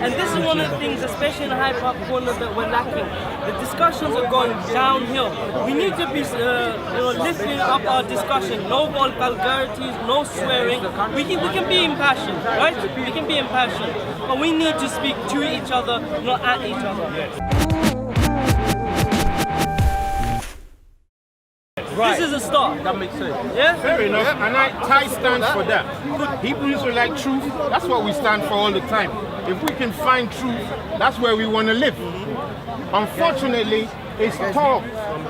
And this is one of the things, especially in the hip-hop corner, that we're lacking. The discussions are going downhill. We need to be lifting up our discussion. No vulgarities, no swearing. We can be impassioned, right? We can be impassioned. But we need to speak to each other, not at each other. Right. This is a start. That makes sense. Yeah? Fair enough. Yeah. And Ty stands for that. Hebrew Israelite truth, that's what we stand for all the time. If we can find truth, that's where we want to live. Unfortunately, it's talk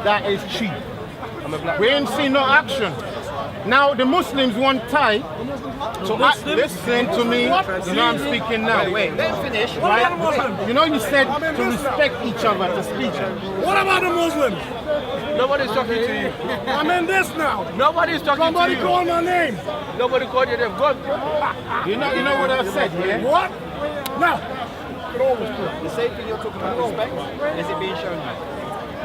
that is cheap. We ain't seen no action. Now the Muslims want Ty to listen to me. You know I'm speaking now. Wait, let him finish. Right? You know you said to respect each other, to speak. What about the Muslims? Nobody's talking to you. I'm in this now. Nobody's talking Somebody to you. call my name. Nobody called your name. Go. You know what I said, yeah? What? No. The same thing you're talking about, respect, is it being shown now?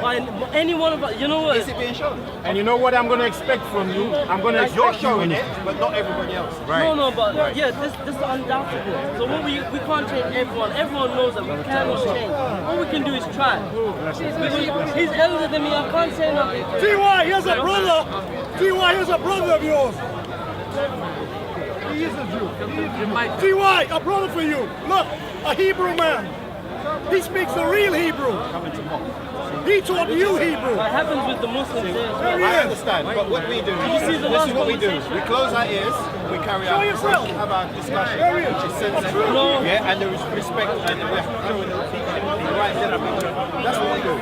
By any one of us, you know what? Is it being shown? And you know what I'm going to expect from you? I'm going to You're showing it, but not everybody else. Right. No, but yeah, this is undoubtedly. So what we can't change everyone. Everyone knows that we cannot change. All we can do is try. He's elder than me. I can't say nothing. T.Y., here's a brother. T.Y., here's a brother of yours. He is a Jew. T.Y., a brother for you. Look, a Hebrew man. He speaks the real Hebrew. He taught you Hebrew. What happens with the Muslims there? I understand, but what we do, this is what we do. We close our ears, we carry out, have our discussion, which is sensible, yeah, and there is respect, and we're showing the right level. That's what we do.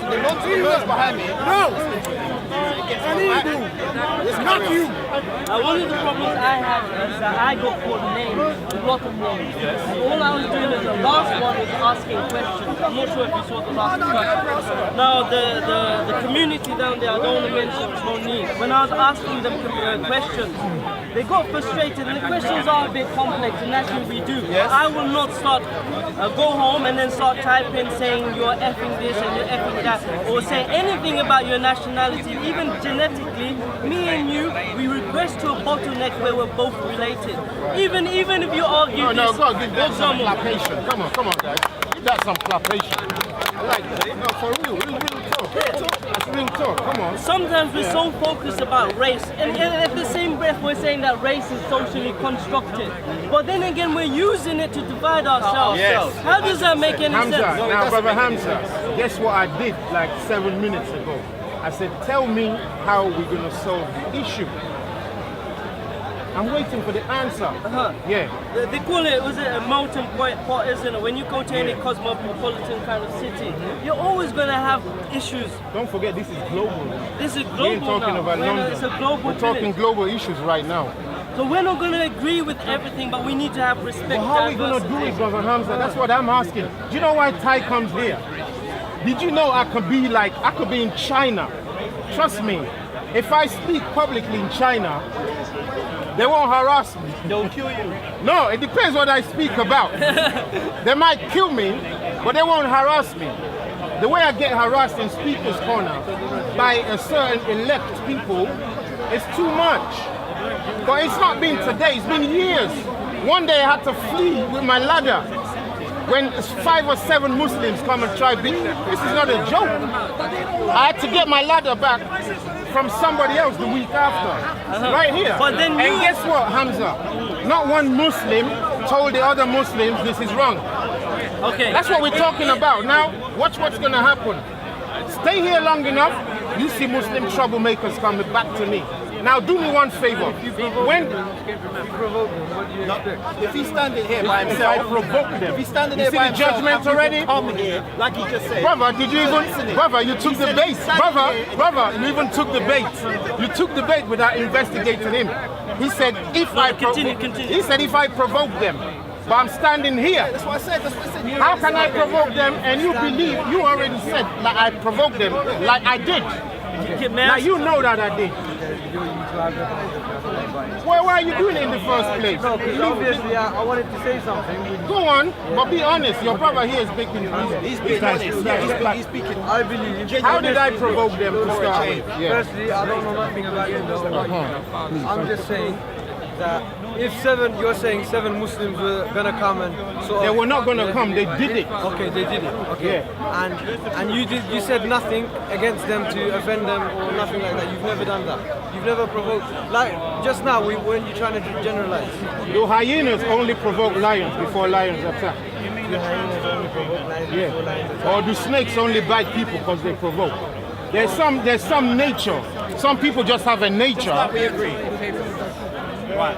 The non-Hebrew words behind me. No. It's not you. One of the problems I have is that I got called names, a lot of names. And all I was doing is the last one was asking questions. I'm not sure if you saw the last question. Now the community down there, I don't want to mention no need. When I was asking them questions, they got frustrated, and the questions are a bit complex, and that's what we do. Yes. I will not start, go home and then start typing saying you're effing this and you're effing that, or say anything about your nationality. Even genetically, me and you, we regress to a bottleneck where we're both related. Even if you argue No, go on, give that some clapation. Come on, guys. Give that some clapation. I like that. No, for real talk. That's real talk. Come on. Sometimes we're so focused about race, and at the same breath we're saying that race is socially constructed. But then again, we're using it to divide ourselves. Yes. How does that make any Hamza, sense? now brother Hamza, guess what I did like 7 minutes ago? I said, tell me how we're going to solve the issue. I'm waiting for the answer. Yeah. They call it, was it a melting pot, isn't it? When you go to any cosmopolitan kind of city, you're always going to have issues. Don't forget, this is global. This is global. We ain't talking now. about London. It's a global We're talking global issues right now. So we're not going to agree with everything, but we need to have respect. But how are we going to do it, brother Hamza? That's what I'm asking. Do you know why Ty comes here? Did you know I could be in China? Trust me, if I speak publicly in China, they won't harass me. They'll kill you. No, it depends what I speak about. They might kill me, but they won't harass me. The way I get harassed in Speaker's Corner by a certain elect people is too much. But it's not been today, it's been years. One day I had to flee with my ladder when 5 or 7 Muslims come and try beat me. This is not a joke. I had to get my ladder back from somebody else the week after, right here. But then and guess what, Hamza? Not one Muslim told the other Muslims this is wrong. Okay. That's what we're talking about. Now, watch what's going to happen. Stay here long enough, you see Muslim troublemakers coming back to me. Now do me one favor. If he's standing here by himself, I provoke them. if he's standing You here see by the himself, judgment already? Come here, like he just said. Brother, did you even, brother, you took the bait. Brother, you even took the bait. You took the bait without investigating him. He said, if He said, if I provoke them, but I'm standing here. That's what I said. How can I provoke them and you believe, you already said that I provoked them like I did. Now you know that I did. Well, why are you doing it in the first place? No, because obviously I wanted to say something. Go on, but be honest. Your brother here is making it easy. He's being honest. Yeah, he's speaking. I believe. How did I provoke them to start with? Firstly, I don't know nothing about you. I'm just saying, that if you're saying 7 Muslims were gonna come and sort of... They were not going to come, they did it. Okay, they did it. Okay. Yeah. And you said nothing against them to offend them or nothing like that. You've never done that. You've never provoked, like just now when you're trying to generalize. The hyenas only provoke lions before lions attack. The hyenas only provoke lions before lions attack. Or do snakes only bite people because they provoke? There's some nature. Some people just have a nature. We agree. Right.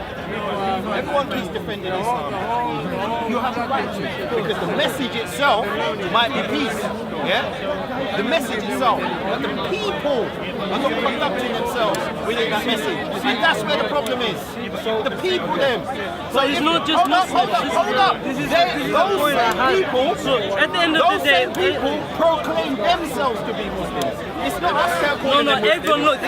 Everyone keeps defending Islam. You have a right to, because the message itself might be peace. Yeah? The message itself. But the people are not conducting themselves within that message. And that's where the problem is. The people them. So it's not just Hold up. This is Those point I had. people, So at the end of the day, people proclaim themselves to be Muslims. It's not us that no, calling them everyone, look, the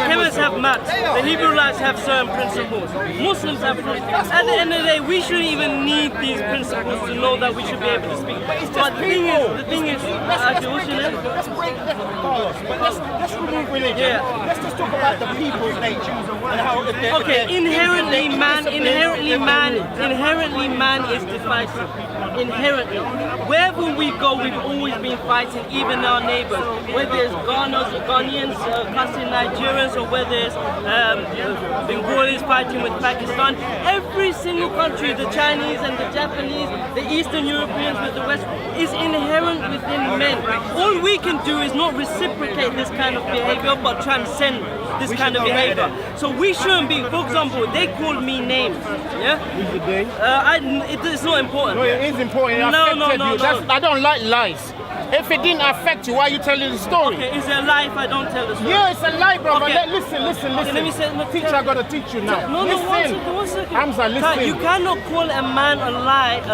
chemists have maths, They are. the Hebrew Israelites have certain principles, Muslims have principles. At the end of the day, we shouldn't even need these principles to know that we should be able to speak. But the thing is, let's break that, Carlos. But let's remove religion. Yeah. Let's just talk about the people's nature and how. Okay, inherently man is divisive. Inherently, wherever we go, we've always been fighting, even our neighbors. Whether it's Ghanaians cussing Nigerians, or whether it's Bengalis fighting with Pakistan, every single country, the Chinese and the Japanese, the Eastern Europeans with the West, is inherent within men. All we can do is not reciprocate this kind of behavior, but transcend this kind of behavior. So we shouldn't be, for example, they called me names. Yeah? It's not important. No, it is important. It affected you. I don't like lies. If it didn't affect you, why are you telling the story? Okay, is it a lie if I don't tell the story? Yeah, it's a lie, brother. Okay. Listen. Okay, let me say, Teacher got to teach you now. No, listen. one second. Hamza, listen. You cannot call a man a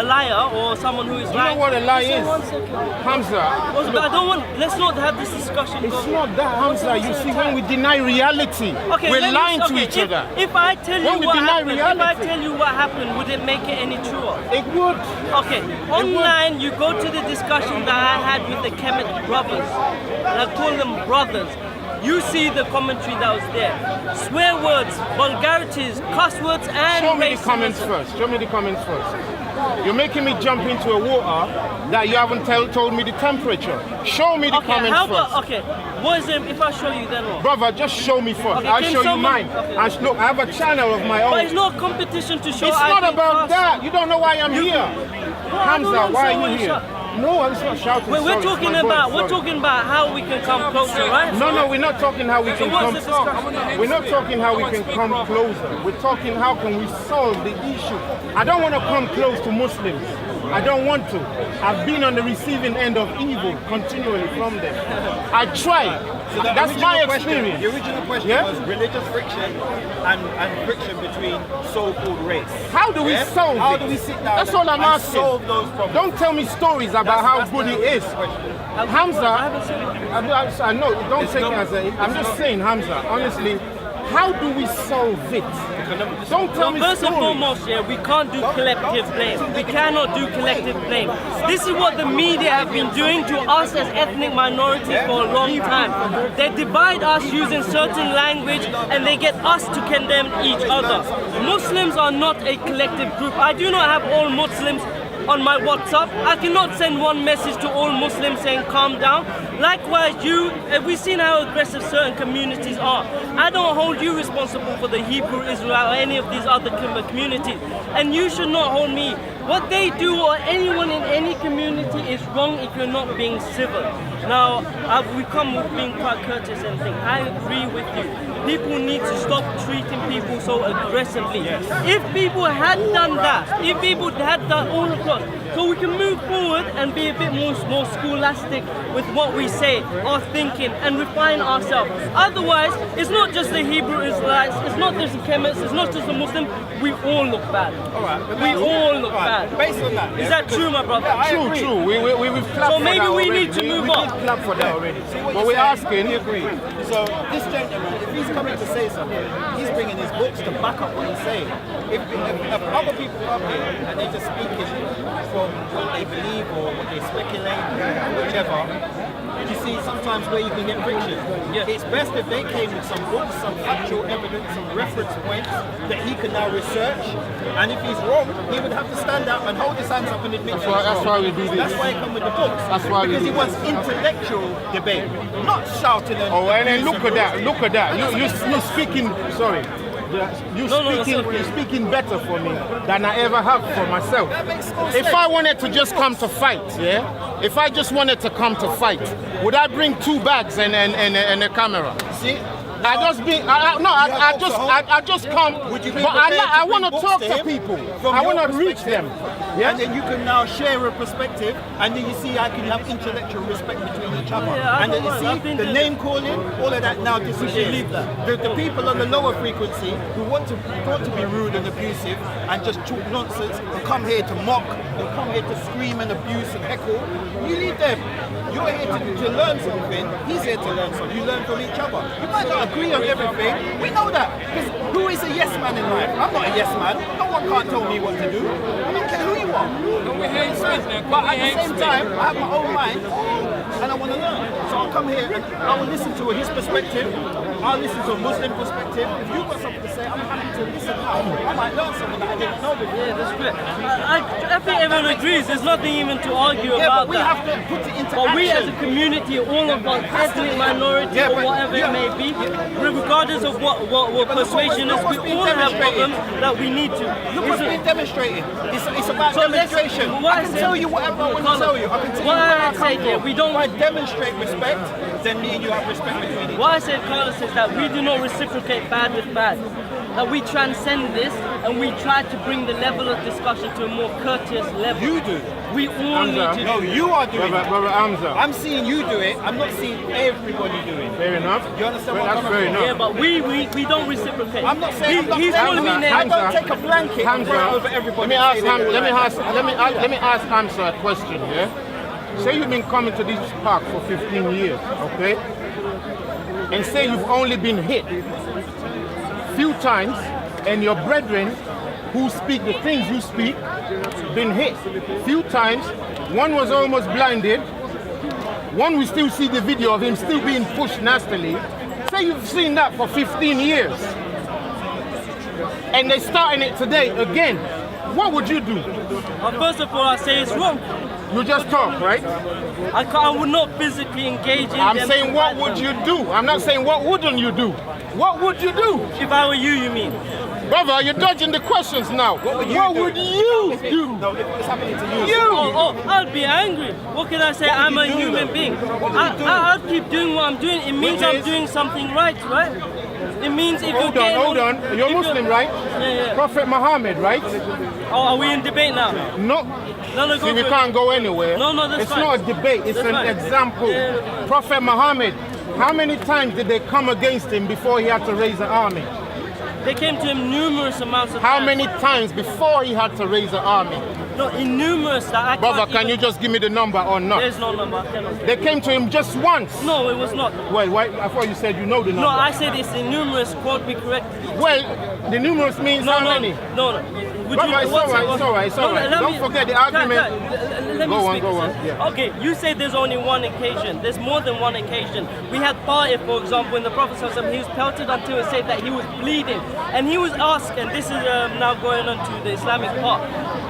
liar or someone who is You know what a lie is? 1 second. Hamza, But I don't want, let's not have this discussion. it's not that, Hamza. You see, when we deny reality, we're lying to each other. If I tell you When we what deny happened, reality. would it make it any truer? It would. Okay, online you go to the discussion that I had with the Kemet brothers, and I call them brothers. You see the commentary that was there. Swear words, vulgarities, cuss words, and Show me the racism. comments first. Show me the comments first. You're making me jump into a water that you haven't told me the temperature. Show me the comments first. What is it if I show you then what? Brother, just show me first. Okay, I'll can show you someone- mine. okay. And look, I have a channel of my own. But it's not a competition to show It's I not can about cuss. that. You don't know why I'm here. I Hamza, don't why understand are you you're here? No, I'm not shouting. We're Sorry, talking it's my about voice, sorry. how we can come closer, right? No, we're not talking how we can what's come. the discussion? We're not talking how we can come closer. We're talking how can we solve the issue. I don't want to come close to Muslims. I don't want to. I've been on the receiving end of evil continually from them. I tried. So That's my experience. The original question was religious friction and friction between so-called race. How do we solve How it? do we sit down That's all I'm and asking. solve those problems? Don't tell me stories about how That's good the it is. question. Hamza, I know, don't take it as a... I'm just saying, Hamza, honestly, how do we solve it? Don't tell me First and stories. foremost, we can't do collective blame. We cannot do collective blame. This is what the media have been doing to us as ethnic minorities for a long time. They divide us using certain language and they get us to condemn each other. Muslims are not a collective group. I do not have all Muslims on my WhatsApp. I cannot send one message to all Muslims saying calm down. Likewise, we've seen how aggressive certain communities are. I don't hold you responsible for the Hebrew Israelite or any of these other communities. And you should not hold me. What they do or anyone in any community is wrong if you're not being civil. Now, we come with being quite courteous and things. I agree with you. People need to stop treating people so aggressively. If people had done that, if people had done all across, so we can move forward and be a bit more scholastic with what we say, our thinking, and refine ourselves. Otherwise, it's not just the Hebrew Israelites, it's not just the Kemetes, it's not just the Muslims. We all look bad. We all look bad. Based on that, Is that true, my brother? True. We've clapped So for maybe that we already. need to move we on. did clap for that already. what But you're we're saying, asking. we agree. So this gentleman, if he's coming to say something, he's bringing his books to back up what he's saying. If other people come here and they're just speaking from what they believe or what they speculate, whichever, you see sometimes where you can get friction. Yeah. It's best if they came with some books, some factual evidence, some reference points that he can now research. And if he's wrong, he would have to stand up and hold his hands up and admit That's why we do this. That's why he come with the books. That's why we because do he wants intellectual debate, not shouting and Oh, and then abuse look at that, look at that. You're speaking, sorry. You're speaking better for me than I ever have for myself. That makes no sense. If I wanted to just come to fight, yeah? If I just wanted to come to fight, would I bring 2 bags and a camera? See? I just come. Would you be but prepared I to want to bring talk books to him people. from I your want to reach them. perspective? Yeah? And then you can now share a perspective, and then you see I can have intellectual respect between each other. Yeah, I and then don't you mind. see the name calling, all of that now disappears. leave that. The people on the lower frequency who want to be rude and abusive and just talk nonsense and come here to mock and come here to scream and abuse and heckle, you leave them. You're here to learn something. He's here to learn something. You learn from each other. You might not agree on everything. We know that. Because who is a yes man in life? I'm not a yes man. No one can't tell me what to do. I don't care who you are. But at the same time, I have my own mind and I want to learn. So I'll come here and I will listen to his perspective. I'll listen to a Muslim perspective. If you've got something to say, I'm happy to listen. I might learn something that I didn't know before. Yeah, that's great. I think everyone agrees. There's nothing even to argue Yeah, about but we that. have to put it into But we as action. a community, all of us, ethnic minority Yeah, or but- whatever yeah. it may be, regardless of what persuasion is, we all have problems that we need to. Look what's been demonstrated. It's about So let's- demonstration. what I I can said- tell you whatever I want to tell you. I can tell you What where I I come say here, from. we don't- If I demonstrate respect, then me and you have respect between each other. What I said, Carlos, is that we do not reciprocate bad with bad. That we transcend this and we try to bring the level of discussion to a more courteous level. You do. We all need to No, do you are doing it. Brother Hamza. I'm seeing you do it. I'm not seeing everybody do it. Fair enough. You understand what That's I'm fair coming from? enough. Yeah, but we don't reciprocate. I'm not saying I'm not He's saying calling me that. names. I don't take a blanket and throw it over everybody. Let me ask Hamza a question, yeah? Say you've been coming to this park for 15 years, okay? And say you've only been hit few times, and your brethren who speak the things you speak been hit few times. One was almost blinded. One we still see the video of him still being pushed nastily. Say you've seen that for 15 years, and they're starting it today again. What would you do? First of all, I say it's wrong. You just talk, right? I would not physically engage in I'm them saying to what fight would them. you do? I'm not saying what wouldn't you do. What would you do? If I were you mean? Brother, you're dodging the questions now. What would you do? No, what's happening to you? Oh, I'd be angry. What can I say? I'm a human being. I'll keep doing what I'm doing. It means I'm doing something right? It means if Hold you're on, getting hold on. You're if Muslim, right? Yeah. Prophet Muhammad, right? Oh, are we in debate now? No. No, See, we can't go anywhere. No, that's It's fine. not a debate. It's That's an fine. example. Yeah. Prophet Muhammad, how many times did they come against him before he had to raise an army? They came to him numerous amounts of How times. many times before he had to raise an army? No, in numerous that I Brother, can't can you even- just give me the number or not? There's no number. I cannot. They came to him just once. No, it was not. Well, why? I thought you said you know the number. No, I said it's in numerous. Quote me correctly. Well, the numerous means how many? No. Would Brother, it's what's- all right, it's all right. let Don't me- forget the Can- argument. let me Go on, speak, go sir. on, yeah. Okay, you say there's only one occasion. There's more than one occasion. We had Ta'if, for example, when the Prophet ﷺ, he was pelted until it said that he was bleeding. And he was asked, and this is now going on to the Islamic part,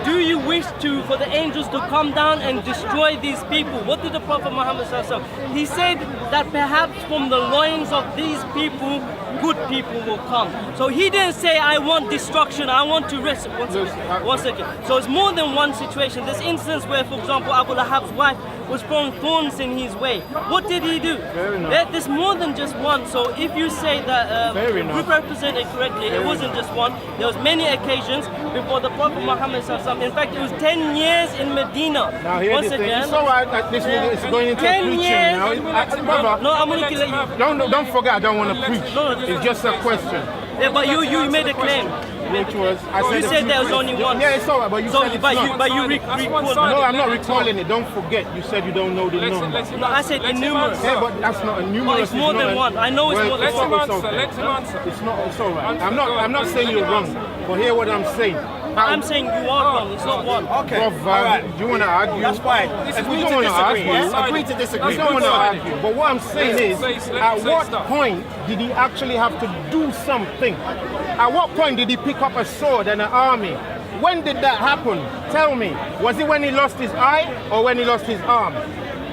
do you wish for the angels to come down and destroy these people? What did the Prophet Muhammad ﷺ? He said that perhaps from the loins of these people, good people will come. So he didn't say, I want destruction, I want to rest. One second. So it's more than one situation. This instance where, for example, Abu Lahab's wife was throwing thorns in his way. What did he do? There's more than just one. So if you say that we represent it correctly, it wasn't just one. There was many occasions before the Prophet Muhammad ﷺ. In fact, it was 10 years in Medina. Now here Once the thing. again, It's all right that this is going into 10 preaching years. now. Brother, No, I'm going to let you. don't forget I don't want to preach. No, It's just a question. Yeah, but you made a claim. Which was You said there was only one. Yeah, it's all right, but you said it's not. But you recalled. No, I'm not recalling it. Don't forget, you said you don't know the number. No, I said numerous. Yeah, but that's not a numerous. Oh, it's more than one. I know it's more than one. Let him answer. It's not. It's all right. I'm not saying you're wrong, but hear what I'm saying. I'm saying you are wrong. It's not one. Okay. Brother, all right. do you want to argue? That's fine. Agree to disagree. Yeah? Agree to disagree. We don't want to argue. But what I'm saying is, at what point did he actually have to do something? At what point did he pick up a sword and an army? When did that happen? Tell me. Was it when he lost his eye, or when he lost his arm?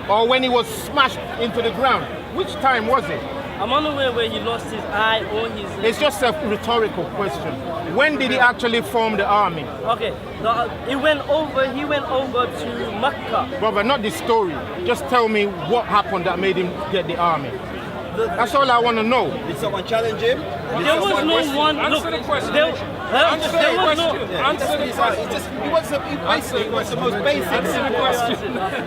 Or when he was smashed into the ground? Which time was it? I'm unaware where he lost his eye or his... It's just a rhetorical question. When did he actually form the army? Okay, he went over to Mecca. Brother, not the story. Just tell me what happened that made him get the army. That's all I want to know. Did someone challenge him? There was no one... Look, Answer the question. there was no... He wants the most basic.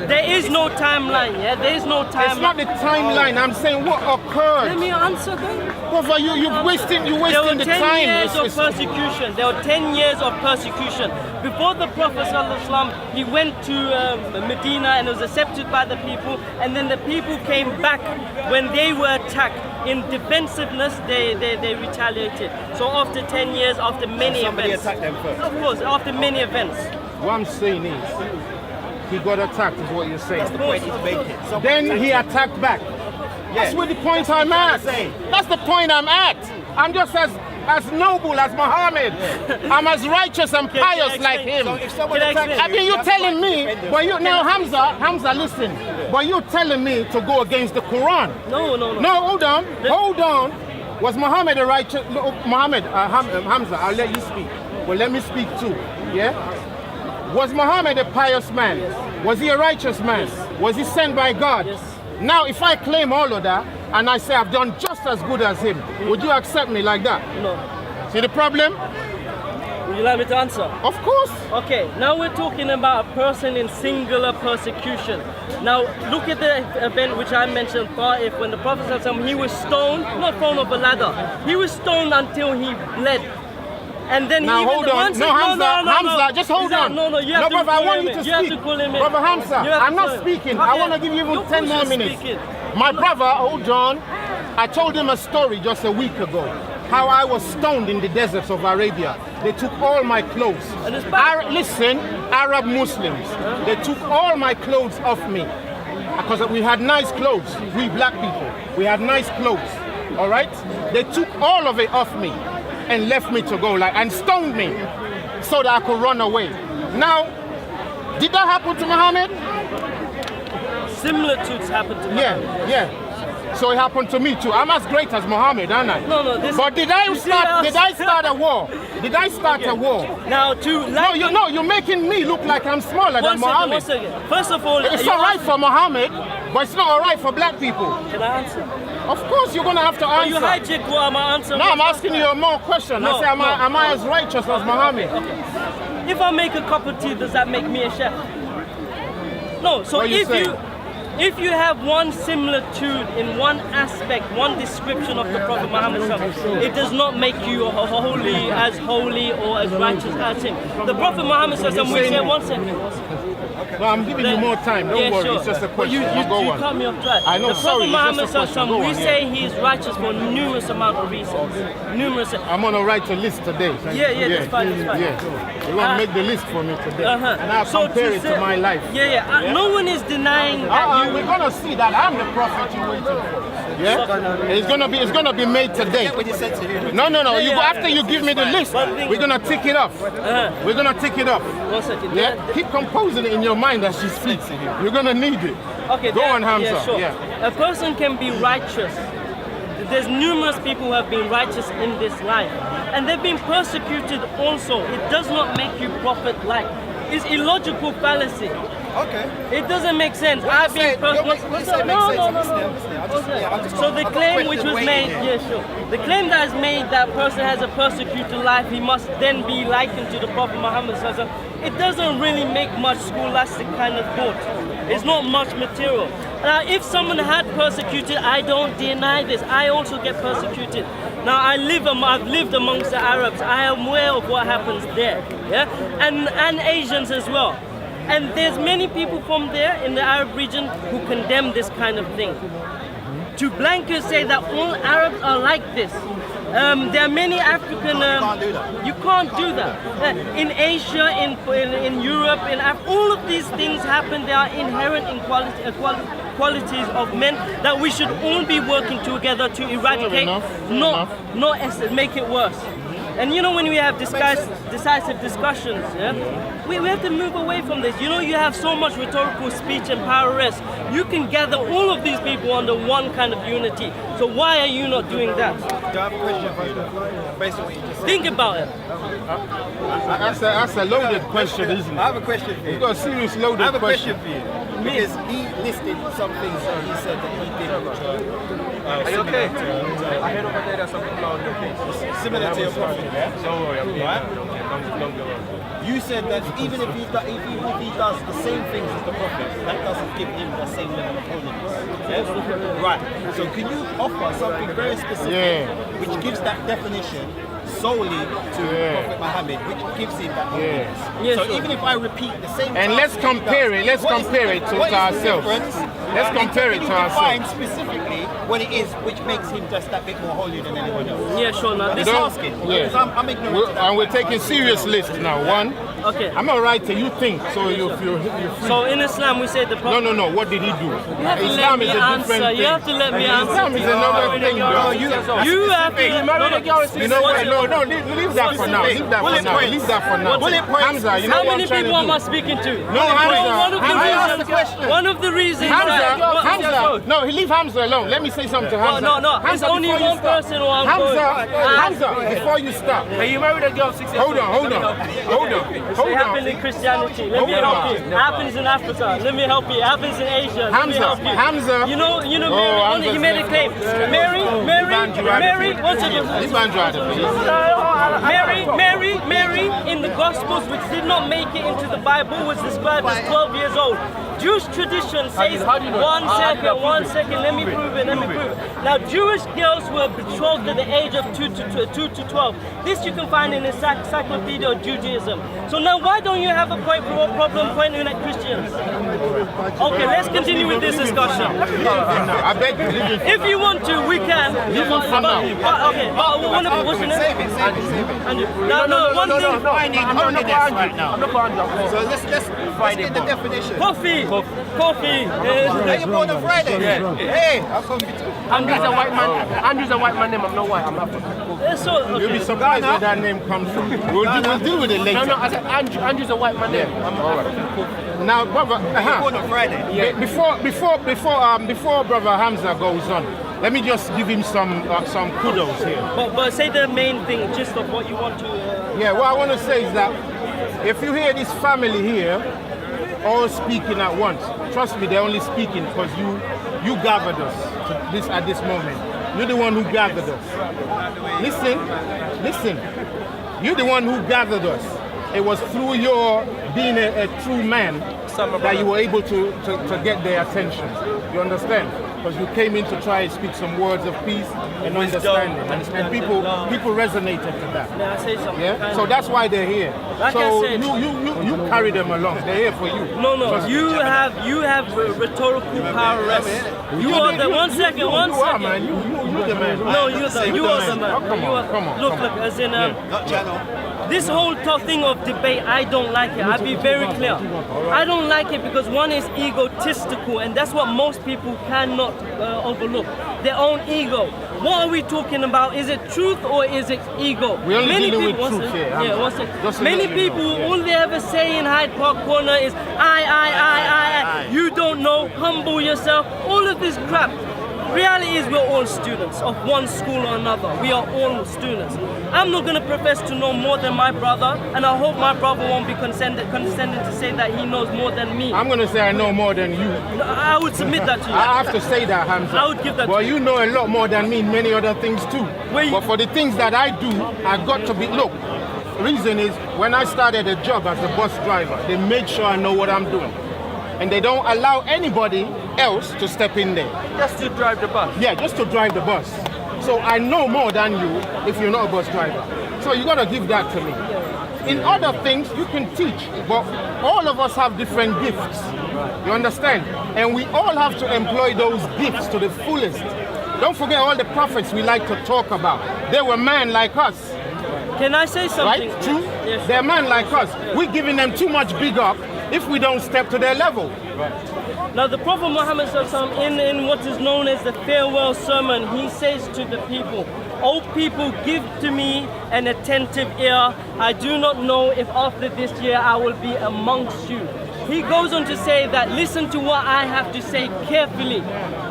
There is no timeline, yeah? There is no timeline. It's not the timeline. I'm saying what occurred. Let me answer then. Brother, you're wasting the There were 10 time. years of persecution. There were 10 years of persecution. Before the Prophet ﷺ, he went to Medina and was accepted by the people, and then the people came back when they were attacked. In defensiveness, they retaliated. So after 10 years, after many Somebody events. attacked them first. Of course, after many events. What I'm saying is, he got attacked, is what you're saying. That's the point he's making. Then he attacked back. That's what the point I'm at. That's the point I'm at. I'm just as noble as Muhammad. I'm as righteous and pious like him. So if someone attacks I mean, you're telling me, but you now Hamza, listen. But you're telling me to go against the Quran. No. No, hold on. Was Muhammad a righteous? Hamza, I'll let you speak. Well, let me speak too. Yeah. Was Muhammad a pious man? Yes. Was he a righteous man? Yes. Was he sent by God? Yes. Now, if I claim all of that and I say I've done just as good as him, would you accept me like that? No. See the problem? Would you like me to answer? Of course. Okay, now we're talking about a person in singular persecution. Now, look at the event which I mentioned, Ta'if, when the Prophet ﷺ, he was stoned, not thrown off a ladder. He was stoned until he bled. And then now hold on. Hamza, just hold on. You have to brother, I want you to You speak. have to call him in. Brother Hamza, I'm not speaking. I want to give you even 10 more minutes. My brother, hold on. I told him a story just a week ago. How I was stoned in the deserts of Arabia. They took all my clothes. Listen, Arab Muslims, they took all my clothes off me. Because we had nice clothes. We black people, we had nice clothes. All right? They took all of it off me and left me to go and stoned me so that I could run away. Now, did that happen to Muhammad? Similar to it's happened to Muhammad. Yeah. So it happened to me too. I'm as great as Muhammad, aren't I? No. But did I start a war? Did I start a war? Now, you're making me look like I'm smaller than Muhammad. One second. First of all, it's all right for Muhammad, but it's not all right for black people. Can I answer? Of course, you're gonna have to answer. You hijack what I'm answering. No, I'm asking you a more question. I say, am I as righteous as Muhammad? Okay. If I make a cup of tea, does that make me a chef? No. So if you have one similitude in one aspect, one description of the Prophet Muhammad, it does not make you holy or as righteous as him. The Prophet Muhammad, we say one second. No, I'm giving you more time. Don't worry. Sure. It's just a question. You cut me off track. I know. The Prophet Muhammad, we say he he is righteous for numerous amount of reasons. I'm gonna write a list today. Yeah, that's fine. Yeah. You're gonna make the list for me today. And I'll compare it to my life. No one is denying that we're gonna see that I'm the prophet you're waiting for. Yeah? It's gonna be made today. No. After you give me the list, we're gonna tick it off. We're gonna tick it off. 1 second. Yeah? Keep composing it in your mind as she speaks. You're gonna need it. Okay. Go on, Hamza. Yeah, sure. Yeah. A person can be righteous. There's numerous people who have been righteous in this life. And they've been persecuted also. It does not make you prophet-like. It's illogical fallacy. Okay. It doesn't make sense. I've been persecuted. No. So the claim which was made, the claim that is made that person has a persecuted life, he must then be likened to the Prophet Muhammad. It doesn't really make much scholastic kind of thought. It's not much material. Now, if someone had persecuted, I don't deny this. I also get persecuted. Now, I've lived amongst the Arabs. I am aware of what happens there, and Asians as well. And there's many people from there in the Arab region who condemn this kind of thing. To blanket say that all Arabs are like this, There are many African. You can't do that. In Asia, in Europe, in all of these things happen. There are inherent qualities of men that we should all be working together to eradicate, not make it worse. And you know, when we have decisive discussions, we have to move away from this. You know, you have so much rhetorical speech and power rest. You can gather all of these people under one kind of unity. So why are you not doing that? Do I have a question for you? Based on what you just said. Think about it. That's a loaded question, isn't it? I have a question for you. You've got a serious loaded I have a question. question for you. Because he listed some things that he said that he did which Are you okay? I heard over there that some people are on your case. similar to your prophet. Don't worry, I'm Right? don't go on. You said that even if he does the same things as the prophet, that doesn't give him the same level of holiness. Yes? Right. So can you offer something very specific which gives that definition solely to Prophet Muhammad, which gives him that holiness? Yeah, So sure. even if I repeat the same And let's compare it. Let's compare it to ourselves. Let's compare it to ourselves. ourselves. Specifically what it is which makes him just that bit more holy than anyone else. Yeah, sure. Now this Just Don't- asking. yeah. Because I'm ignorant to that. And we're taking serious list now. One, okay. I'm not right till you think, so you're free. So in Islam, we say the Prophet. No. What did he do? You have to Islam let is me a different answer. thing. You have to let me answer. Islam is another thing, bro. You have to. You know what? No. Leave that for now. Leave that for Bullet now. points. Leave that for now. Bullet points. Hamza, you know How what many I'm trying people to am I do? speaking to? No, Hamza. One of the Hamza, reasons. ask the question. One of the reasons. Hamza. No, leave Hamza alone. Let me say something to Hamza. No. It's Hamza, only before you one start. person who I'm Hamza, before you start. Hey, you married a girl 6 years Hold on. It happens in Christianity. Let me Hold help on. you. It happens in Africa. Let me help you. It happens in Asia. Let me help you. Hamza. You know, Oh, Mary, he made a claim. Mary, what's it? This man tried it. Mary in the Gospels, which did not make it into the Bible, was described as 12 years old. Jewish tradition says, how do you know? one second, let me prove it. Now, Jewish girls were betrothed at the age of 2 to 12. This you can find in the Encyclopedia of Judaism. So now, why don't you have a problem pointing at Christians? Okay, let's continue with this discussion. I beg you, leave it. If you want to, we can. Leave it for now. Okay, what's your name? Save it. Andrew. No, one thing. I need holiness right now. I'm not going to So let's get the definition. Coffee. Are you born on Friday? Hey, I'll come to Andrew's a white man. Andrew's a white man name. I'm not white. I'm African. You'll be surprised where that name comes from. We'll deal with it later. No. I said Andrew's a white man name. Now, brother, born on Friday. before brother Hamza goes on, let me just give him some kudos here. But say the main thing, just of what you want to. Yeah, what I want to say is that if you hear this family here all speaking at once, trust me, they're only speaking because you gathered us at this moment. You're the one who gathered us. Listen. You're the one who gathered us. It was through your being a true man that you were able to get their attention. You understand? Because you came in to try and speak some words of peace and understanding. And people resonated to that. May I say something? Yeah? So that's why they're here. Like So I said- you carry them along. They're here for you. No. Trust me. You have rhetorical power rest. You are the one second. You are, man. You're the man. No, you are the man. Oh, come on. Look, as in Not channel. this whole thing of debate, I don't like it. I'll be very clear. I don't like it because one is egotistical, and that's what most people cannot overlook. Their own ego. What are we talking about? Is it truth or is it ego? We're only Many dealing with people, truth here. Yeah, one second. Just to Many let you know, people, yeah. all they ever say in Hyde Park Corner is, I. You don't know, humble yourself. All of this crap. Reality is we're all students of one school or another. We are all students. I'm not going to profess to know more than my brother, and I hope my brother won't be condescending to say that he knows more than me. I'm going to say I know more than you. I would submit that to you. I have to say that, Hamza. I would give that Well, to you know a lot more than me in many other things too. Wait. But for the things that I do, I got to be, look, reason is when I started a job as a bus driver, they made sure I know what I'm doing. And they don't allow anybody else to step in there. Just to drive the bus. Yeah, just to drive the bus. So I know more than you if you're not a bus driver. So you gotta give that to me. In other things, you can teach, but all of us have different gifts. You understand? And we all have to employ those gifts to the fullest. Don't forget all the prophets we like to talk about. They were men like us. Can I say something? Right? True? Yes. They're men like us. We're giving them too much big up if we don't step to their level. Now the Prophet Muhammad in what is known as the farewell sermon, he says to the people, "O people, give to me an attentive ear. I do not know if after this year I will be amongst you." He goes on to say that listen to what I have to say carefully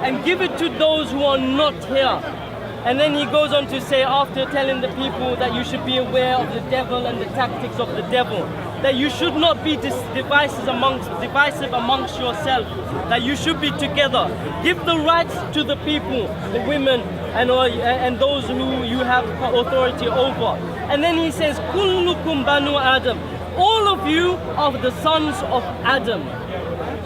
and give it to those who are not here. And then he goes on to say, after telling the people that you should be aware of the devil and the tactics of the devil, that you should not be divisive amongst yourself, that you should be together. Give the rights to the people, the women, and those who you have authority over. And then he says, Kullukum banu Adam. All of you are the sons of Adam.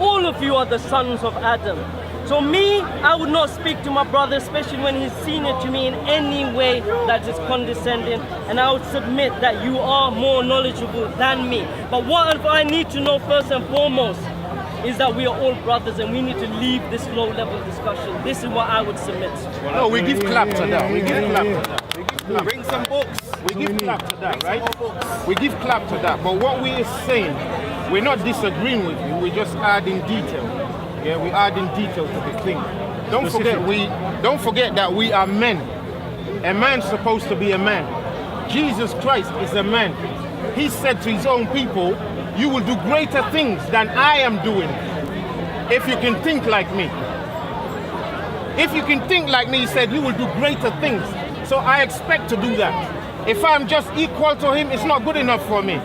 All of you are the sons of Adam. So me, I would not speak to my brother, especially when he's senior to me, in any way that is condescending. And I would submit that you are more knowledgeable than me. But what I need to know first and foremost is that we are all brothers and we need to leave this low-level discussion. This is what I would submit. No, we give clap to that. We give clap to that. Bring some books. We give clap to that, right? We give clap to that. But what we are saying, we're not disagreeing with you. We're just adding detail. Yeah, we add in detail to the thing. Don't forget that we are men. A man's supposed to be a man. Jesus Christ is a man. He said to his own people, you will do greater things than I am doing if you can think like me. If you can think like me, he said, you will do greater things. So I expect to do that. If I'm just equal to him, it's not good enough for me.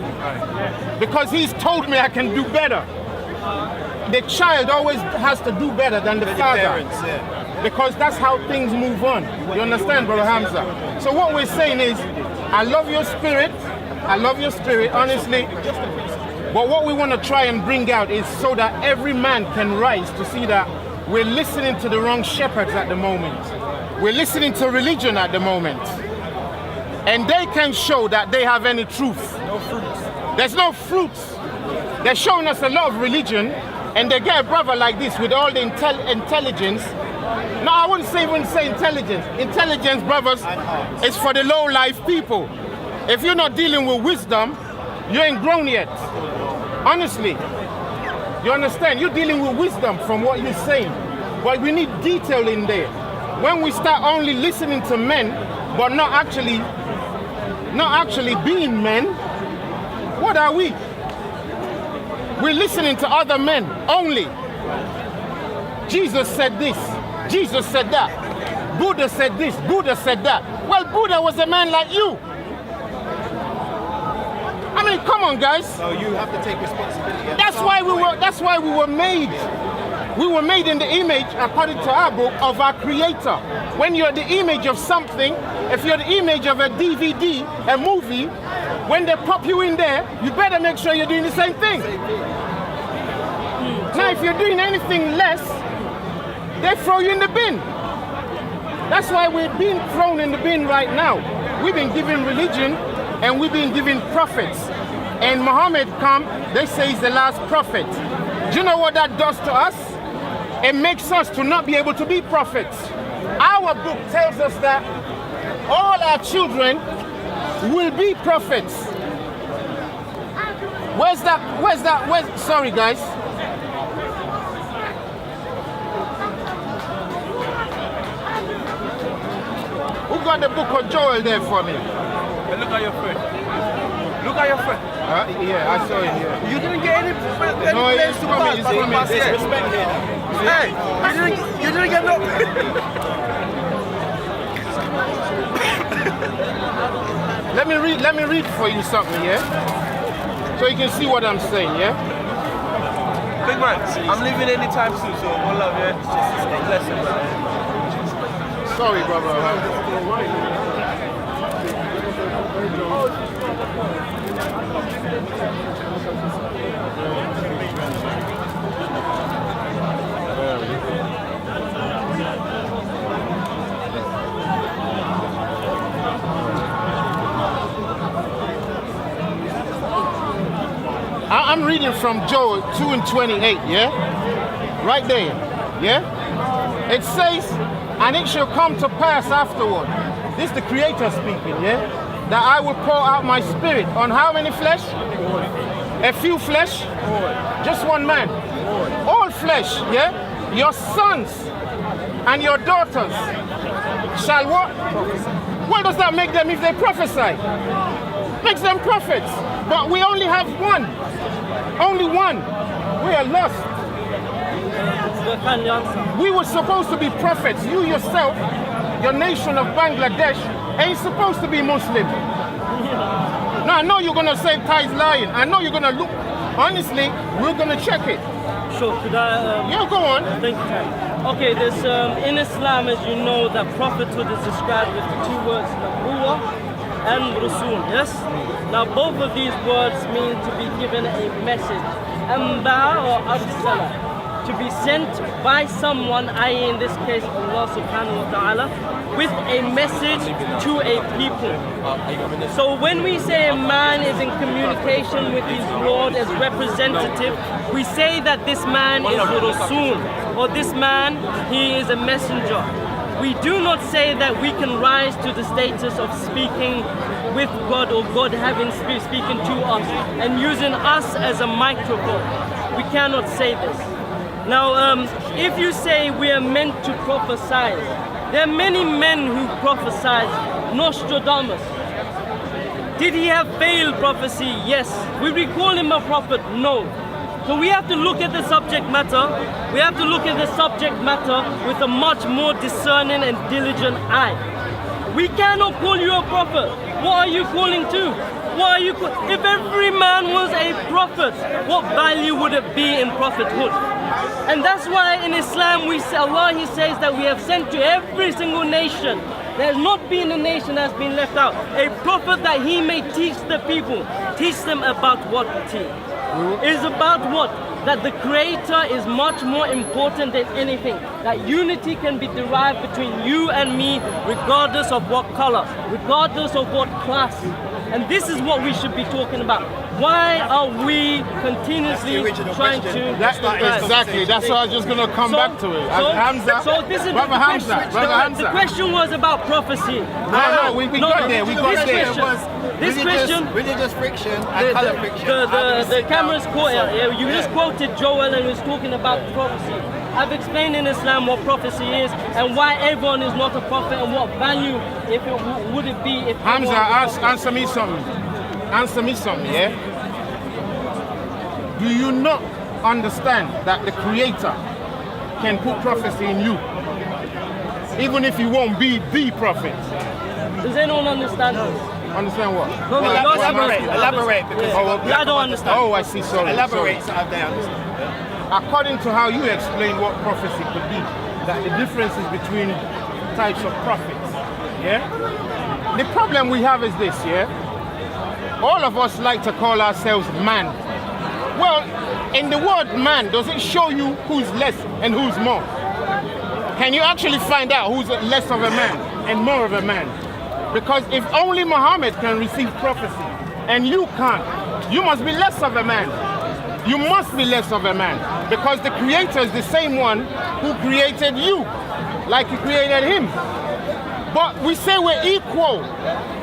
Because he's told me I can do better. The child always has to do better than the father. Parents, yeah. Because that's how things move on. You understand, Brother Hamza? So what we're saying is, I love your spirit. I love your spirit, honestly. But what we want to try and bring out is so that every man can rise to see that we're listening to the wrong shepherds at the moment. We're listening to religion at the moment. And they can show that they have any truth. No fruits. There's no fruits. They're showing us a lot of religion, and they get a brother like this with all the intelligence. No, I wouldn't even say intelligence. Intelligence, brothers, is for the low-life people. If you're not dealing with wisdom, you ain't grown yet. Honestly. You understand? You're dealing with wisdom from what you're saying. But we need detail in there. When we start only listening to men, but not actually being men, what are we? We're listening to other men only. Jesus said this. Jesus said that. Buddha said this. Buddha said that. Well, Buddha was a man like you. I mean, come on, guys. So you have to take responsibility. That's why we were made. We were made in the image, according to our book, of our Creator. When you're the image of something, if you're the image of a DVD, a movie, when they pop you in there, you better make sure you're doing the same thing. Now, if you're doing anything less, they throw you in the bin. That's why we're being thrown in the bin right now. We've been given religion and we've been given prophets. And Muhammad come, they say he's the last prophet. Do you know what that does to us? It makes us to not be able to be prophets. Our book tells us that all our children will be prophets. Sorry guys. Who got the book of Joel there for me? But look at your friend. Look at your friend. Yeah, I saw him here. You didn't get any place to pass. There's respect here. Hey, you didn't get no. Let me read for you something, yeah? So you can see what I'm saying, yeah? Big man, I'm leaving anytime soon, so one love, yeah? Blessing, man. Sorry, brother. I'm reading from Joel 2:28, yeah? Right there, yeah? It says, And it shall come to pass afterward. This is the Creator speaking, yeah? That I will pour out my spirit on how many flesh? A few flesh? Just one man. All flesh, yeah? Your sons and your daughters shall what? What does that make them if they prophesy? Makes them prophets. But we only have one. Only one. We are lost. We were supposed to be prophets. You yourself, your nation of Bangladesh, ain't supposed to be Muslim. Now I know you're going to say Ty's lying. I know you're going to look. Honestly, we're going to check it. Sure, could I... Yeah, go on. Thank you. Okay, there's, in Islam, as you know, that prophethood is described with the two words, Nabuwa and Rasul, yes? Now, both of these words mean to be given a message. Amba or Arsala, to be sent by someone, i.e. in this case, Allah subhanahu wa ta'ala, with a message to a people. So when we say a man is in communication with his Lord as representative, we say that this man is a Rasul, or this man, he is a messenger. We do not say that we can rise to the status of speaking with God or God having speaking to us and using us as a microphone. We cannot say this. Now, if you say we are meant to prophesy, there are many men who prophesied. Nostradamus. Did he have failed prophecy? Yes. Would we call him a prophet? No. So we have to look at the subject matter. We have to look at the subject matter with a much more discerning and diligent eye. We cannot call you a prophet. What are you calling to? What are you? If every man was a prophet, what value would it be in prophethood? And that's why in Islam we say, Allah, He says that we have sent to every single nation. There has not been a nation that has been left out. A prophet that he may teach the people. Teach them about what, T? It is about what? That the Creator is much more important than anything. That unity can be derived between you and me regardless of what color, regardless of what class. And this is what we should be talking about. Why are we continuously trying to... Exactly, that's why I was just going to come back to it. Hamza, so this is Brother Hamza, the question was about prophecy. No, we got there, we got there. This question... Religious friction and color friction. The camera's caught it. You just quoted Joel and was talking about prophecy. I've explained in Islam what prophecy is and why everyone is not a prophet and what value would it be if... Hamza, answer me something. Answer me something, yeah? Do you not understand that the Creator can put prophecy in you? Even if you won't be the prophet. Does anyone understand this? Understand what? No, Elaborate. Because I don't understand. Oh, I see, sorry. Elaborate so they understand. According to how you explain what prophecy could be, that the differences between types of prophets, yeah? The problem we have is this, yeah? All of us like to call ourselves man. Well, in the word man, does it show you who's less and who's more? Can you actually find out who's less of a man and more of a man? Because if only Muhammad can receive prophecy and you can't, you must be less of a man. You must be less of a man because the Creator is the same one who created you, like He created him. But we say we're equal.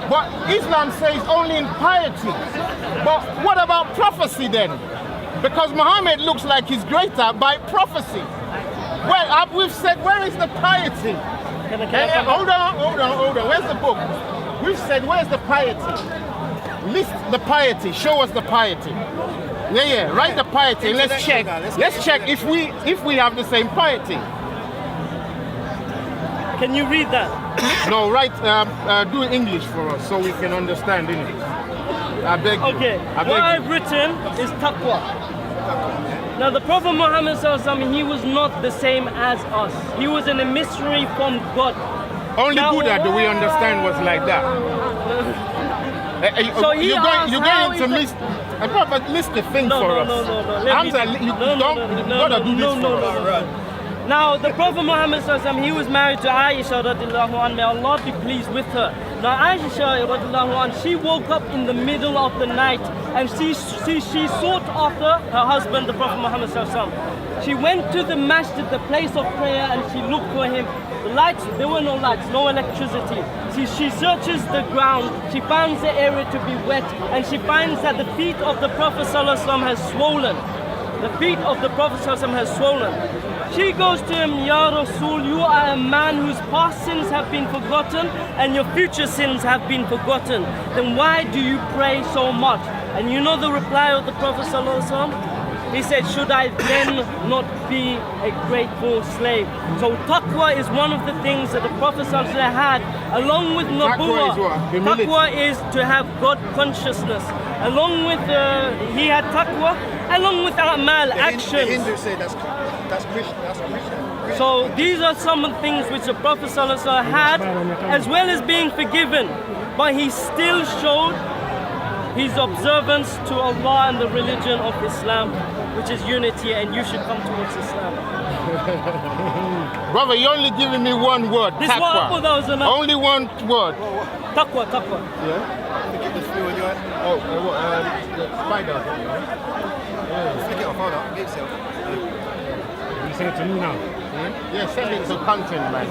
But Islam says only in piety. But what about prophecy then? Because Muhammad looks like he's greater by prophecy. Well, we've said, where is the piety? Hold on. Where's the book? We've said, where's the piety? List the piety. Show us the piety. Yeah. Write the piety and let's check. Let's check if we have the same piety. Can you read that? No, write. Do English for us so we can understand it. I beg you. Okay. What I've written is taqwa. Now the Prophet Muhammad ﷺ, he was not the same as us. He was an emissary from God. Only Buddha do we understand was like that. So you're going to list. Prophet, list the thing for us. No. Hamza, you gotta do this for us. Now, the Prophet Muhammad ﷺ, he was married to Aisha radiallahu anha. May Allah be pleased with her. Now, Aisha radiallahu anha, she woke up in the middle of the night and she sought after her husband, the Prophet Muhammad ﷺ. She went to the masjid, the place of prayer, and she looked for him. The lights, there were no lights, no electricity. She searches the ground, she finds the area to be wet, and she finds that the feet of the Prophet ﷺ has swollen. The feet of the Prophet ﷺ has swollen. She goes to him, Ya Rasul, you are a man whose past sins have been forgotten and your future sins have been forgotten. Then why do you pray so much? And you know the reply of the Prophet ﷺ? He said, should I then not be a grateful slave? So taqwa is one of the things that the Prophet ﷺ had, along with nubuwwah. Taqwa is to have God consciousness. Along with, he had taqwa, along with a'mal, actions. The Hindus say that's Christian. So these are some of the things which the Prophet ﷺ had, as well as being forgiven. But he still showed his observance to Allah and the religion of Islam, which is unity, and you should come towards Islam. Brother, you're only giving me one word, This taqwa. one, that was enough. Only one word. Taqwa. Yeah? Forgiveness through and your The spider. flick it off, hold on, give yourself. You send it to me now. Yeah, send it to content, man.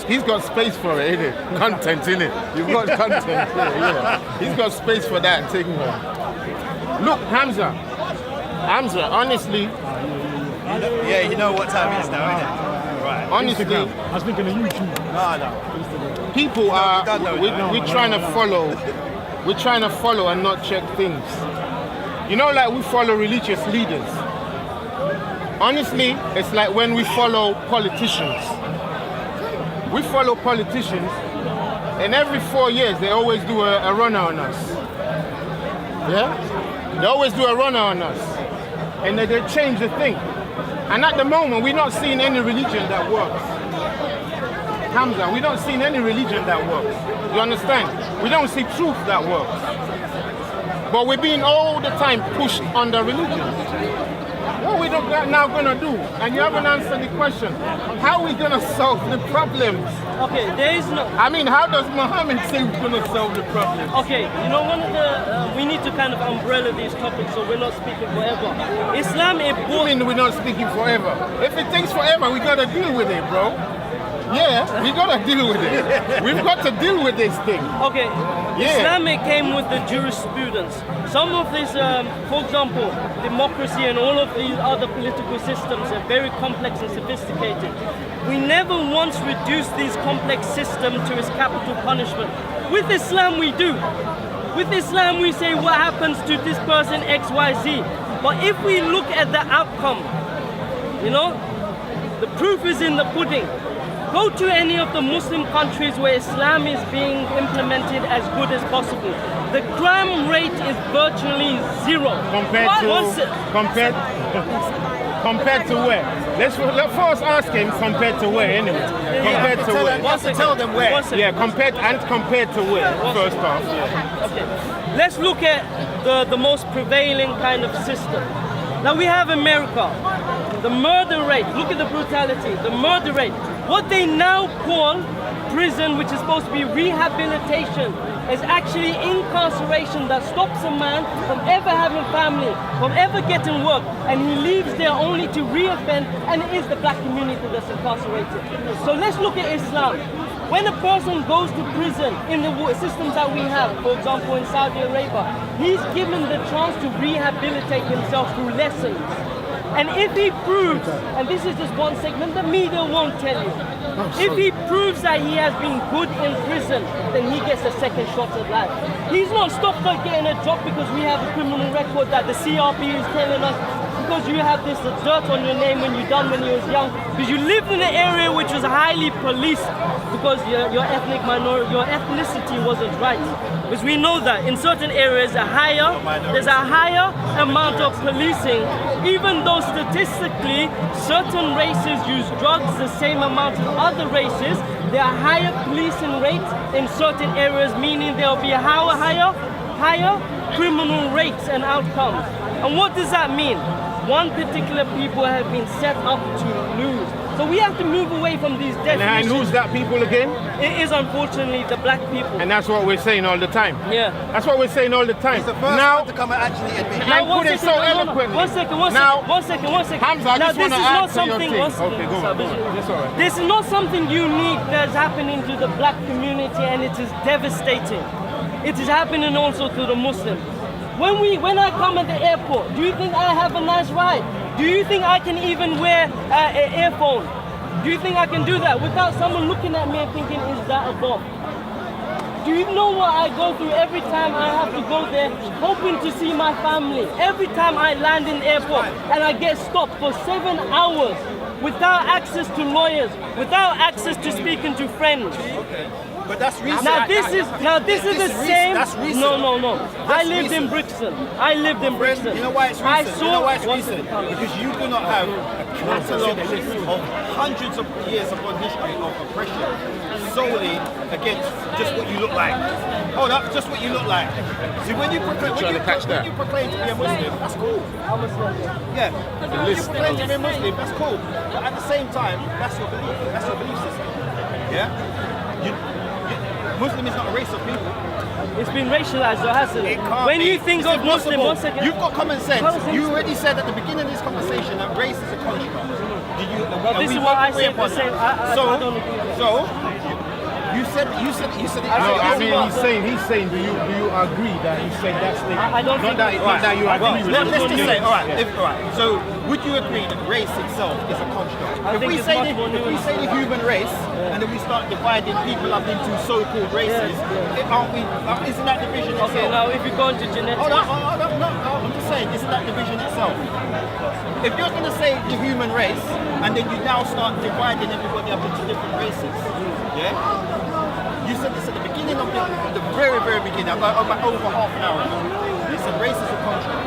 He's got space for it, innit? Content, innit? You've got content, yeah. He's got space for that thing, man. Look, Hamza, honestly, Yeah, you know what time it is now, innit? Right. honestly, I was thinking of YouTube. No. people are, don't know that. we're trying to follow and not check things. You know, like we follow religious leaders. Honestly, it's like when we follow politicians. We follow politicians, and every 4 years they always do a runner on us. Yeah? They always do a runner on us. And then they change the thing. And at the moment, we're not seeing any religion that works. Hamza, we're not seeing any religion that works. You understand? We don't see truth that works. But we're being all the time pushed under religion. What are we now going to do? And you haven't answered the question. How are we going to solve the problems? Okay, there is no... I mean, how does Muhammad say we're going to solve the problems? Okay, you know, one of the... we need to kind of umbrella these topics so we're not speaking forever. Islam, it I brought... mean, we're not speaking forever. If it takes forever, we got to deal with it, bro. Yeah, we got to deal with it. We've got to deal with this thing. Okay, Yeah. Islam, it came with the jurisprudence. Some of this, for example, democracy and all of these other political systems are very complex and sophisticated. We never once reduced these complex systems to its capital punishment. With Islam, we do. With Islam, we say what happens to this person X, Y, Z. But if we look at the outcome, you know, the proof is in the pudding. Go to any of the Muslim countries where Islam is being implemented as good as possible. The crime rate is virtually zero. Compared to where? Let's first ask him compared to where anyway. Compared to where? Tell them where. Yeah, compared to where? First off. Okay. Let's look at the most prevailing kind of system. Now we have America. The murder rate, look at the brutality, the murder rate. What they now call prison, which is supposed to be rehabilitation, is actually incarceration that stops a man from ever having family, from ever getting work, and he leaves there only to reoffend, and it is the black community that's incarcerated. So let's look at Islam. When a person goes to prison in the systems that we have, for example in Saudi Arabia, he's given the chance to rehabilitate himself through lessons. And if he proves, and this is just one segment, the media won't tell you. If he proves that he has been good in prison, then he gets a second shot at life. He's not stopped at getting a job because we have a criminal record that the CRP is telling us, because you have this dirt on your name when you done when you was young, because you lived in an area which was highly policed because your ethnic minority, your ethnicity wasn't right. Because we know that in certain areas there's a higher amount of policing, even though statistically certain races use drugs the same amount as other races. There are higher policing rates in certain areas, meaning there will be a higher criminal rates and outcomes. And what does that mean? One particular people have been set up to lose. So we have to move away from these And definitions. who's that people again? It is unfortunately the black people. And that's what we're saying all the time. Yeah. That's what we're saying all the time. He's the first Now, one to come and actually admit. Now, and put it so eloquently. One second. Now, One second. Hamza, I now, just this want is to not answer your something. thing. One second, Okay, go on. That's all right. This is not something unique that's happening to the black community, and it is devastating. It is happening also to the Muslims. When I come at the airport, do you think I have a nice ride? Do you think I can even wear an earphone? Do you think I can do that without someone looking at me and thinking, is that a bomb? Do you know what I go through every time I have to go there, hoping to see my family? Every time I land in the airport and I get stopped for 7 hours without access to lawyers, without access to speaking to friends. But that's recent. Now this is the same. That's recent. No. I That's lived in recent. Brixton. I lived in Brixton. You know why it's I recent? saw You know why it's one recent? second. Because you do not have a catalogue of hundreds of years upon history of oppression solely against just what you look like. Hold up, just what you look like. See, when you proclaim to be a Muslim, that's cool. Yeah, when you proclaim to be a Muslim, that's cool. But at the same time, that's your belief. That's your belief system. Yeah. Muslim is not a race of people. It's been racialized, though, hasn't it? It can't When be. you think It's of Muslim, impossible. one second. You've got common sense. Common sense. You already said at the beginning of this conversation that race is a construct. this is what I said the same. I don't agree with that. So you said it. No, I mean he's saying do you agree that he said that statement? I don't not think that you agree with let's it. just say, all right. So, would you agree that race itself is a construct? I If think we it's say much more if we nuanced. say the human race, and then we start dividing people up into so-called races, isn't that division itself? Okay, now if you go into genetics, Hold on, no, I'm just saying, isn't that division itself? If you're going to say the human race, and then you now start dividing everybody up into different races, yeah? You said this at the beginning of the very, very beginning, about over half an hour ago. You said race is a construct.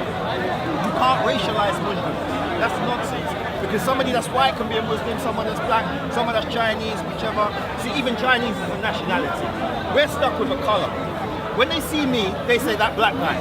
You can't racialize Muslims. That's nonsense. Because somebody that's white can be a Muslim, someone that's black, someone that's Chinese, whichever. See, even Chinese is a nationality. We're stuck with a color. When they see me, they say that black guy.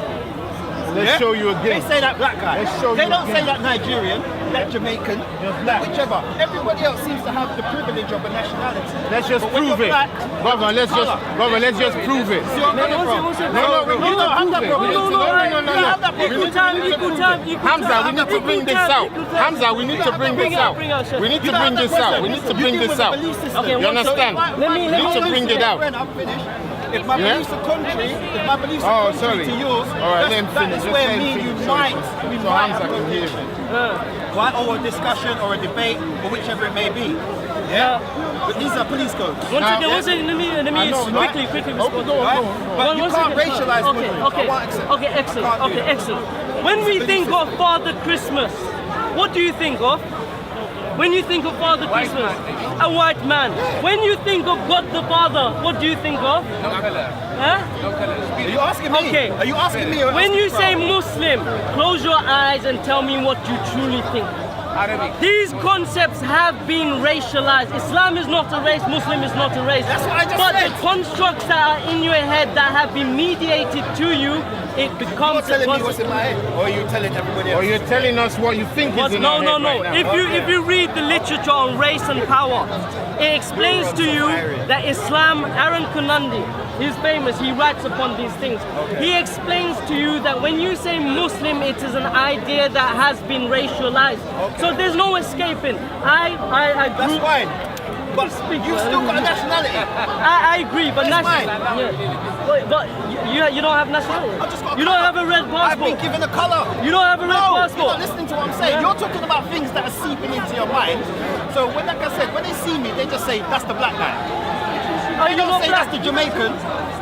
Let's show you again. They say that black guy. Let's show they you don't again. say that Nigerian, that Jamaican, that whichever. Everybody else seems to have the privilege of a nationality. Let's just But when prove you're it. black, Brother, let's just prove it. See what I'm coming from? one second. No, we need to prove it. Equal time. Hamza, we need to bring this out. Hamza, we need to bring this out. We need to bring this out. We need to bring this out. Okay, You understand? Let me We need to bring it out. I'm finished. If my Yeah? beliefs are contrary, if my beliefs Oh, are sorry. contrary to yours, All right, let him that finish. is Just where let him me and you finish. might So Hamza have can hear contention. it. Right? Or a discussion or a debate or whichever it may be. Yeah? But these are police codes. One Now- second, let me I know, right? quickly Okay, respond. go on, Right? go on. But you One can't second. racialize Muslims. I won't accept. Okay, Can't do it. excellent. When we think of Father Christmas, what do you think of? When you think of Father Christmas, a white man. When you think of God the Father, what do you think of? Huh? Are you asking me? Okay. Are you asking me? Or When asking you say Brown? Muslim, close your eyes and tell me what you truly think. These concepts have been racialized. Islam is not a race, Muslim is not a race. That's what I just but said. the constructs that are in your head that have been mediated to you, it You're becomes telling a me what's in my head, or are you telling everybody else? Or you're telling us what you think is in our No. head right now. If you read the literature on race and power, it explains to you that Islam, Aaron Kunandi, he's famous, he writes upon these things. He explains to you that when you say Muslim, it is an idea that has been racialized. So there's no escaping. I That's grew, fine. But Speak you've well. still got a nationality. I agree, but That's national, fine. yeah. But you don't have nationality. I've just got a You don't colour. have a red I've been passport. given a colour. You don't have a red No, you're passport. not listening to what I'm saying. Yeah. You're talking about things that are seeping into your mind. So when, like I said, when they see me, they just say, that's the black guy. Are They you don't not say black? that's the Jamaican,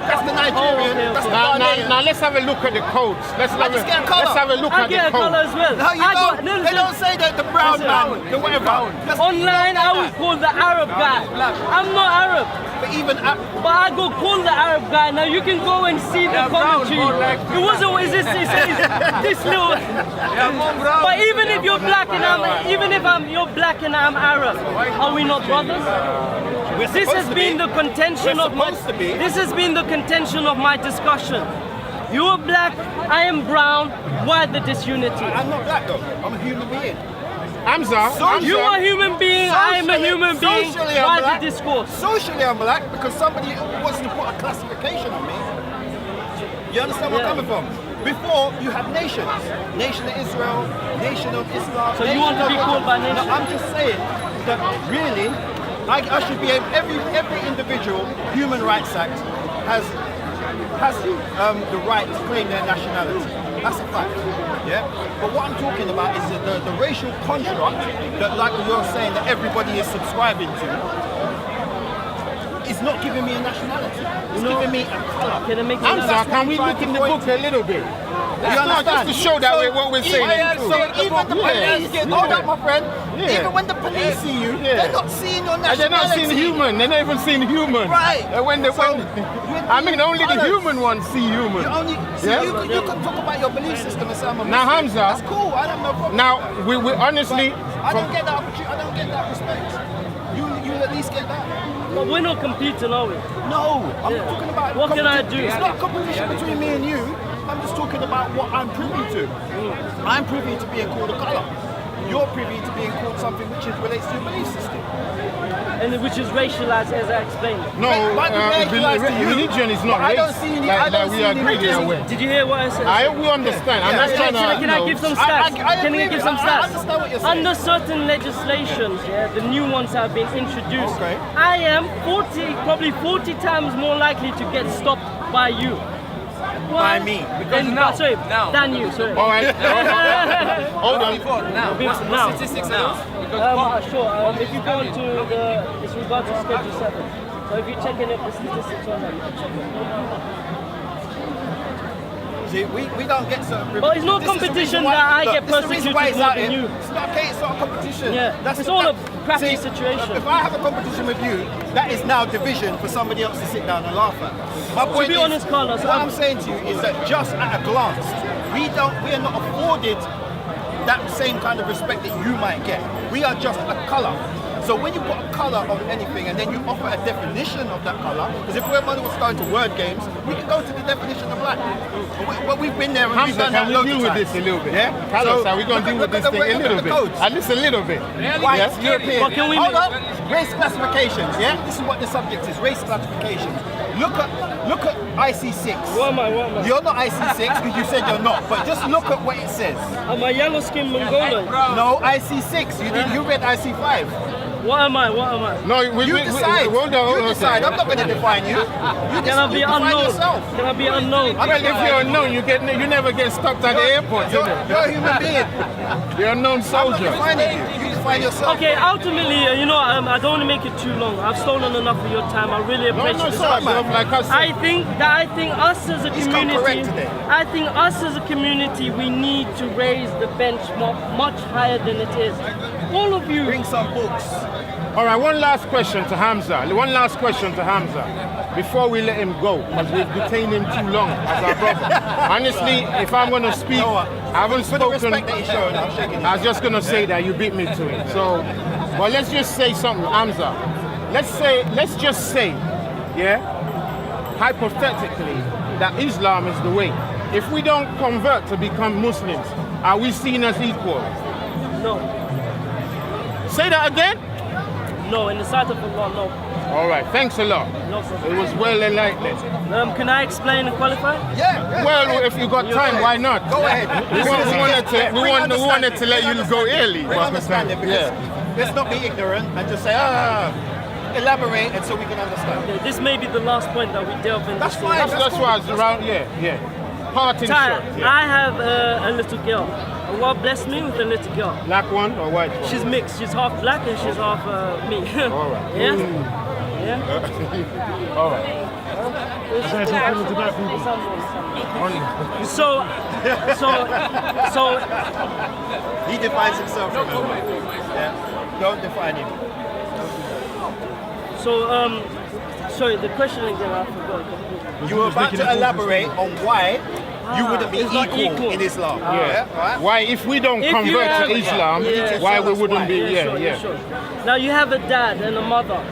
that's the Nigerian, okay. that's the Now, Ghanaian. let's have a look at the codes. Let's have just get a colour. let's have a look I at get the a colour code. as well. No, you I don't. got- They don't say that the brown man, the whatever. That's- Online, I was called the Arab guy. I'm not Arab, But even but I go call the Arab guy. Now you can go and see the commentary. It wasn't. Is this little? But even if you're black and you're black and I'm Arab, are we not brothers? This has been the contention of my. supposed to be. This has been the contention of my discussion. You are black, I am brown. Why the disunity? I'm not black though. I'm a human being. Hamza. You are a human being, I am a human being. Socially, I'm Why black. the discourse? Socially, I'm black because somebody wants to put a classification on me. You understand where I'm coming from? Before, you had nations. Nation of Israel, Nation of Islam. So you want to be called by nation? No, I'm just saying that really, I should be able, every individual Human Rights Act has the right to claim their nationality. That's a fact. Yeah. But what I'm talking about is the racial construct that, like you're saying, that everybody is subscribing to. It's not giving me a nationality. It's giving me a colour. Can it make Hamza, can we look in the book a little bit? Just to show that what we're saying is true. So even the police, hold up, my friend. Yeah. Even when the police see you, they're not seeing your And nationality. they're not seeing human. They're not even seeing human. Right. And only the human ones see human. You can talk about your belief system and say I'm a Muslim. Now, Hamza. That's cool. I have no problem. Now, we honestly. I don't get that opportunity. I don't get that respect. You at least get that. Well, we're not competing, are we? No, I'm not talking about. What can I do? It's not a competition between me and you. I'm just talking about what I'm privy to. I'm privy to being called a colour. You're privy to being called something which relates to your belief system. And which is racialized, as I explained. No, religion is not I don't race. see any. Like we agree there with. Did you hear what I said? We understand. I'm just trying to. Can I give some stats? Can I give some I stats? understand what you're saying. Under certain legislations, the new ones have been introduced. Okay. I am probably 40 times more likely to get stopped by you. By me. Than you, sorry. All right. Hold on. Now. Statistics now. Sure. If you go into it's regard to Schedule 7. So if you check in the statistics on that, you can check it. See, we don't get certain. But it's not competition that I get persecuted more than you. It's not okay. It's not a competition. Yeah. It's all a crappy situation. If I have a competition with you, that is now division for somebody else to sit down and laugh at. My point To be honest, Carlos, what I'm saying to you is that just at a glance, we are not afforded that same kind of respect that you might get. We are just a colour. So when you put a colour on anything and then you offer a definition of that colour, because if we're going to word games, we can go to the definition of black. But we've been there and we've Hamza, done that can we loads deal of with times. this a little bit? Yeah? Carlos, So are we going to deal with this thing a little bit? At least a little bit. White, European. But can we Hold up. Race classifications, yeah? This is what the subject is, race classifications. Look at IC6. What am I? You're not IC6 because you said you're not, but just look at what it says. Am I yellow-skinned Mongolian? No, IC6. You read IC5. What am I? No, you decide. You decide. I'm not going to define you. Can I be unknown? Yourself. Can I be unknown? Well, if you're unknown, you never get stopped at the airport. You're a human being. You're a known I'm not soldier. defining you. You define yourself. Okay, ultimately, I don't want to make it too long. I've stolen enough of your time. I really appreciate this. I think us as a community, we need to raise the benchmark much higher than it is. All of you. Bring some books. All right, one last question to Hamza. Before we let him go, because we've detained him too long as our brother. Honestly, if I'm going to speak, I haven't spoken. I was just going to say that you beat me to it. So, well, let's just say something, Hamza. Let's just say, hypothetically, that Islam is the way. If we don't convert to become Muslims, are we seen as equal? No. Say that again? No, in the sight of Allah, no. All right, thanks a lot. No, sir. It was well enlightened. Can I explain and qualify? Yeah. Well, if you got time, why not? Go ahead. We wanted to let you go early. Bring understanding, because let's not be ignorant and just say, elaborate, and so we can understand. Okay, this may be the last point that we delve into. That's fine. That's why I was around, Parting shot. I have a little girl. Allah blessed me with a little girl. Black one or white one? She's mixed. She's half black and she's half me. All right. Yeah? Yeah? All right. So he defines himself. Don't define him. So sorry, the question again I forgot. You were about to elaborate on why you wouldn't be equal in Islam. Right? Why, if we don't convert to Islam, why we wouldn't be? Sure. Now you have a dad and a mother.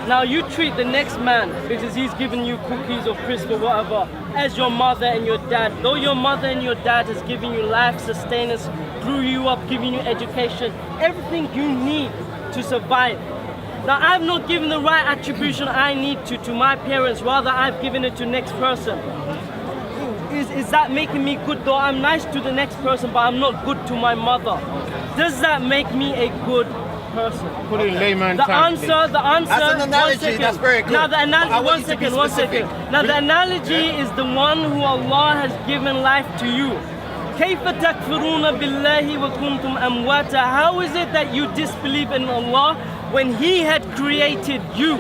Now you treat the next man, because he's giving you cookies or crisps or whatever, as your mother and your dad. Though your mother and your dad has given you life, sustenance, grew you up, giving you education, everything you need to survive. Now, I've not given the right attribution I need to my parents, rather I've given it to next person. Is that making me good though? I'm nice to the next person, but I'm not good to my mother. Does that make me a good person? Put it in layman The time, answer, That's an analogy, that's very good. Now the I analogy, want you to be one second. Now the analogy is the one who Allah has given life to you. كيف تكفرون بالله وكنتم أمواتا? How is it that you disbelieve in Allah when He had created you?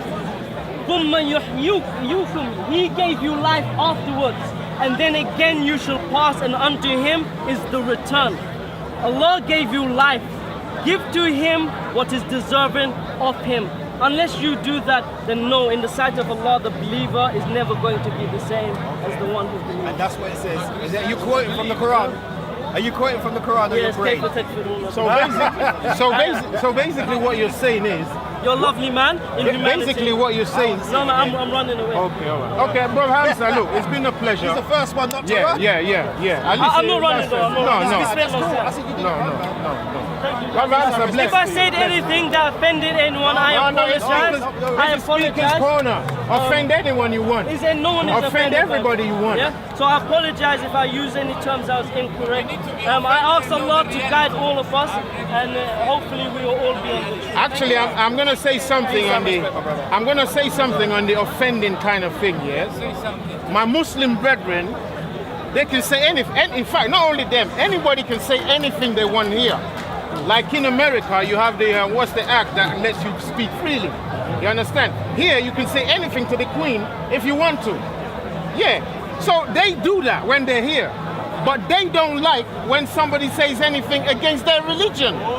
ثم يحييكم. He gave you life afterwards, and then again you shall pass, and unto Him is the return. Allah gave you life. Give to Him what is deserving of Him. Unless you do that, then no, in the sight of Allah, the believer is never going to be the same as the one who believes. And that's what it says. Is that you quoting from the Quran? Are you quoting from the Quran or Yes, your brain? كيف تكفرون. So basically what you're saying is, You're a lovely man in humanity. basically what you're saying. No, I'm running away. Okay, all right. Okay, bro Hamza, look, it's been a pleasure. He's the first one not to Yeah, run. yeah. I'm not running though. I'm not running. No. Respect myself. I said you did No. Thank you. Brother Hamza, bless If I you. said anything that offended anyone, I it's apologize. I Speaker's apologize. corner. Offend anyone you want. Is there no one is Offend offended by everybody me? you want. Yeah. So I apologize if I use any terms that was incorrect. I ask Allah to guide all of us, and hopefully we will all be on the truth. Actually, I'm going to say something on the offending kind of thing. Yes. My Muslim brethren, they can say anything. In fact, not only them, anybody can say anything they want here. Like in America, you have the what's the act that lets you speak freely. You understand? Here, you can say anything to the Queen if you want to. Yeah. So they do that when they're here, but they don't like when somebody says anything against their religion.